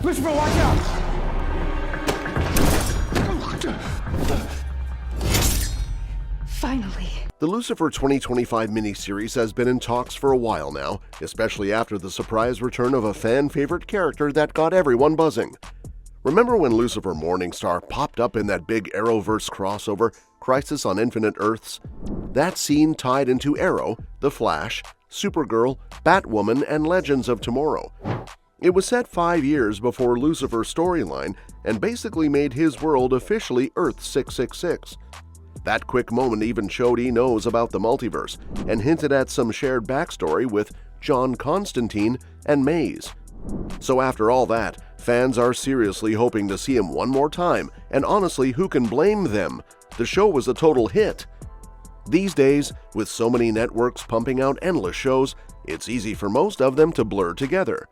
Lucifer, watch out! Finally. The Lucifer 2025 miniseries has been in talks for a while now, especially after the surprise return of a fan-favorite character that got everyone buzzing. Remember when Lucifer Morningstar popped up in that big Arrowverse crossover, Crisis on Infinite Earths? That scene tied into Arrow, The Flash, Supergirl, Batwoman, and Legends of Tomorrow. It was set 5 years before Lucifer's storyline and basically made his world officially Earth 666. That quick moment even showed he knows about the multiverse and hinted at some shared backstory with John Constantine and Maze. So after all that, fans are seriously hoping to see him one more time, and honestly, who can blame them? The show was a total hit. These days, with so many networks pumping out endless shows, it's easy for most of them to blur together.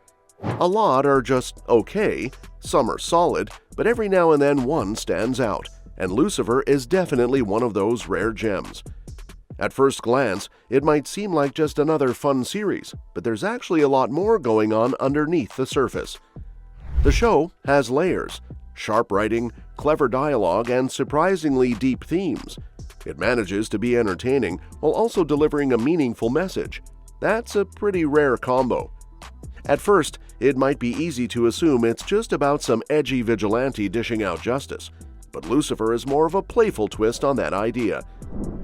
A lot are just okay, some are solid, but every now and then one stands out, and Lucifer is definitely one of those rare gems. At first glance, it might seem like just another fun series, but there's actually a lot more going on underneath the surface. The show has layers, sharp writing, clever dialogue, and surprisingly deep themes. It manages to be entertaining while also delivering a meaningful message. That's a pretty rare combo. At first, it might be easy to assume it's just about some edgy vigilante dishing out justice, but Lucifer is more of a playful twist on that idea.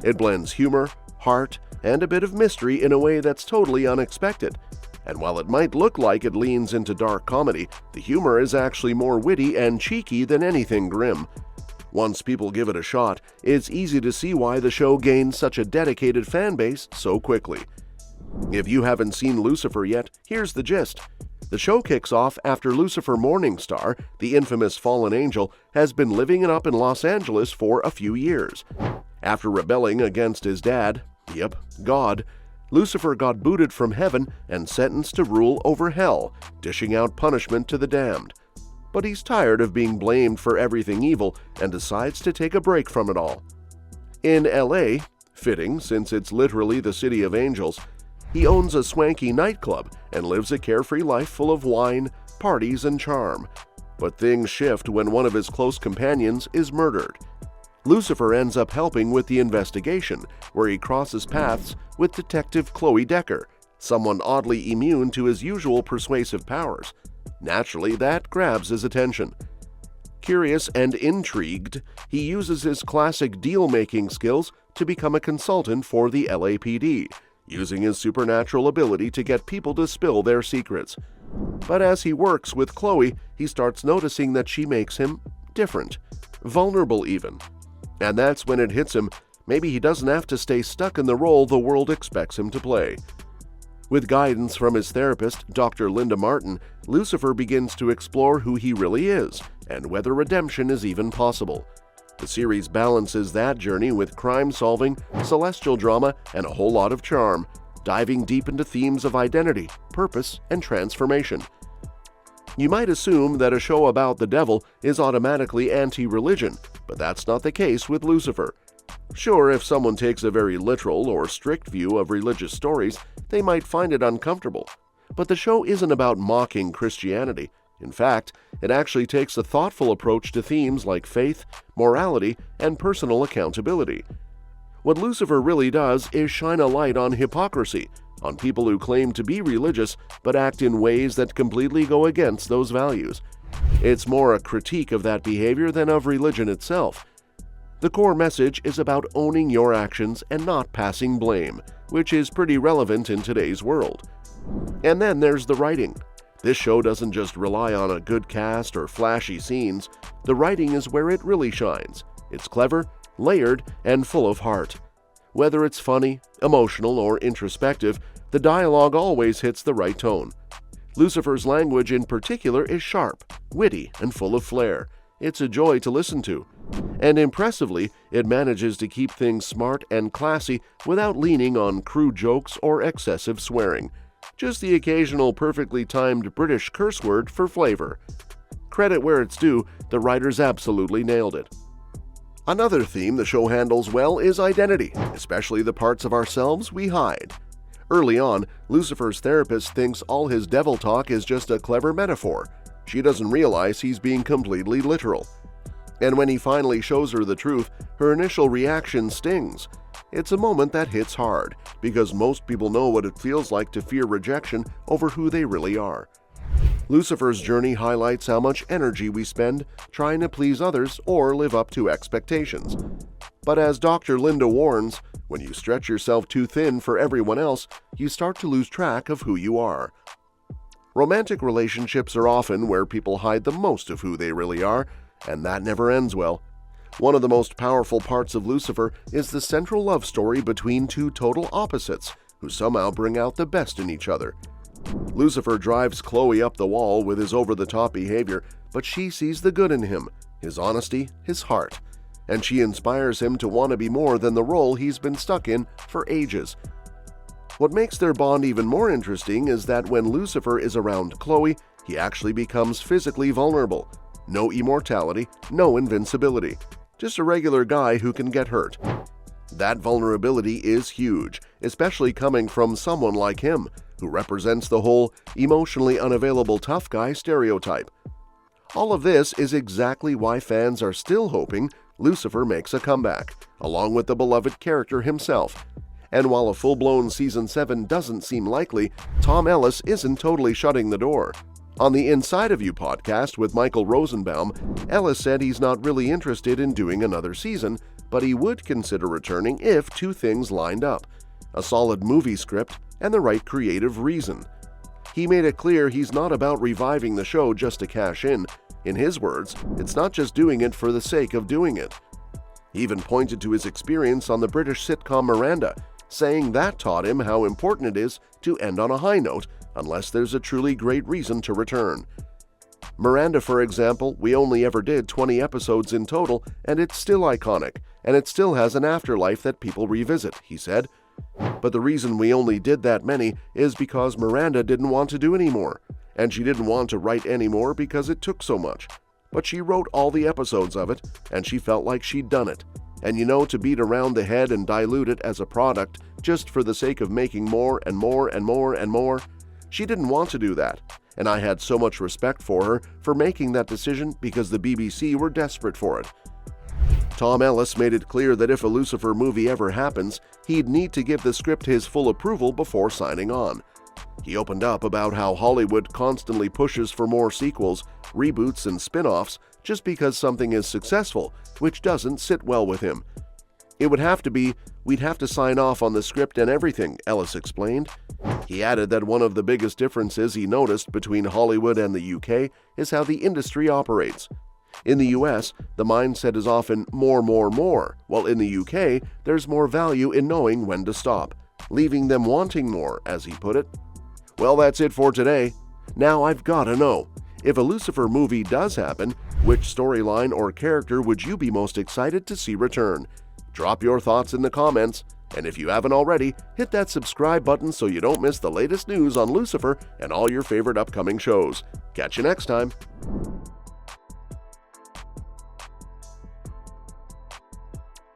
It blends humor, heart, and a bit of mystery in a way that's totally unexpected. And while it might look like it leans into dark comedy, the humor is actually more witty and cheeky than anything grim. Once people give it a shot, it's easy to see why the show gained such a dedicated fan base so quickly. If you haven't seen Lucifer yet, here's the gist. The show kicks off after Lucifer Morningstar, the infamous fallen angel, has been living it up in Los Angeles for a few years. After rebelling against his dad, God, Lucifer got booted from heaven and sentenced to rule over hell, dishing out punishment to the damned. But he's tired of being blamed for everything evil and decides to take a break from it all. In LA, fitting since it's literally the city of angels, he owns a swanky nightclub and lives a carefree life full of wine, parties, and charm. But things shift when one of his close companions is murdered. Lucifer ends up helping with the investigation, where he crosses paths with Detective Chloe Decker, someone oddly immune to his usual persuasive powers. Naturally, that grabs his attention. Curious and intrigued, he uses his classic deal-making skills to become a consultant for the LAPD, using his supernatural ability to get people to spill their secrets. But as he works with Chloe, he starts noticing that she makes him different, vulnerable even. And that's when it hits him, maybe he doesn't have to stay stuck in the role the world expects him to play. With guidance from his therapist, Dr. Linda Martin, Lucifer begins to explore who he really is and whether redemption is even possible. The series balances that journey with crime-solving, celestial drama, and a whole lot of charm, diving deep into themes of identity, purpose, and transformation. You might assume that a show about the devil is automatically anti-religion, but that's not the case with Lucifer. Sure, if someone takes a very literal or strict view of religious stories, they might find it uncomfortable. But the show isn't about mocking Christianity. In fact, it actually takes a thoughtful approach to themes like faith, morality, and personal accountability. What Lucifer really does is shine a light on hypocrisy, on people who claim to be religious but act in ways that completely go against those values. It's more a critique of that behavior than of religion itself. The core message is about owning your actions and not passing blame, which is pretty relevant in today's world. And then there's the writing. This show doesn't just rely on a good cast or flashy scenes. The writing is where it really shines. It's clever, layered, and full of heart. Whether it's funny, emotional, or introspective, the dialogue always hits the right tone. Lucifer's language in particular is sharp, witty, and full of flair. It's a joy to listen to. And impressively, it manages to keep things smart and classy without leaning on crude jokes or excessive swearing. Just the occasional perfectly timed British curse word for flavor. Credit where it's due, the writers absolutely nailed it. Another theme the show handles well is identity, especially the parts of ourselves we hide. Early on, Lucifer's therapist thinks all his devil talk is just a clever metaphor. She doesn't realize he's being completely literal. And when he finally shows her the truth, her initial reaction stings. It's a moment that hits hard, because most people know what it feels like to fear rejection over who they really are. Lucifer's journey highlights how much energy we spend trying to please others or live up to expectations. But as Dr. Linda warns, when you stretch yourself too thin for everyone else, you start to lose track of who you are. Romantic relationships are often where people hide the most of who they really are, and that never ends well. One of the most powerful parts of Lucifer is the central love story between two total opposites who somehow bring out the best in each other. Lucifer drives Chloe up the wall with his over-the-top behavior, but she sees the good in him, his honesty, his heart, and she inspires him to want to be more than the role he's been stuck in for ages. What makes their bond even more interesting is that when Lucifer is around Chloe, he actually becomes physically vulnerable. No immortality, no invincibility. Just a regular guy who can get hurt. That vulnerability is huge, especially coming from someone like him, who represents the whole emotionally unavailable tough guy stereotype. All of this is exactly why fans are still hoping Lucifer makes a comeback, along with the beloved character himself. And while a full-blown Season 7 doesn't seem likely, Tom Ellis isn't totally shutting the door. On the Inside of You podcast with Michael Rosenbaum, Ellis said he's not really interested in doing another season, but he would consider returning if two things lined up: a solid movie script and the right creative reason. He made it clear he's not about reviving the show just to cash in. In his words, it's not just doing it for the sake of doing it. He even pointed to his experience on the British sitcom Miranda, saying that taught him how important it is to end on a high note unless there's a truly great reason to return. Miranda, for example, we only ever did 20 episodes in total, and it's still iconic, and it still has an afterlife that people revisit, he said. But the reason we only did that many is because Miranda didn't want to do any more, and she didn't want to write any more because it took so much. But she wrote all the episodes of it, and she felt like she'd done it. And to beat around the head and dilute it as a product just for the sake of making more and more and more and more, she didn't want to do that. And I had so much respect for her for making that decision because the BBC were desperate for it. Tom Ellis made it clear that if a Lucifer movie ever happens, he'd need to give the script his full approval before signing on. He opened up about how Hollywood constantly pushes for more sequels, reboots, and spin-offs just because something is successful, which doesn't sit well with him. It would have to be, we'd have to sign off on the script and everything, Ellis explained. He added that one of the biggest differences he noticed between Hollywood and the UK is how the industry operates. In the US, the mindset is often more, while in the UK, there's more value in knowing when to stop, leaving them wanting more, as he put it. Well, that's it for today. Now I've gotta know, if a Lucifer movie does happen, which storyline or character would you be most excited to see return? Drop your thoughts in the comments, and if you haven't already, hit that subscribe button so you don't miss the latest news on Lucifer and all your favorite upcoming shows. Catch you next time.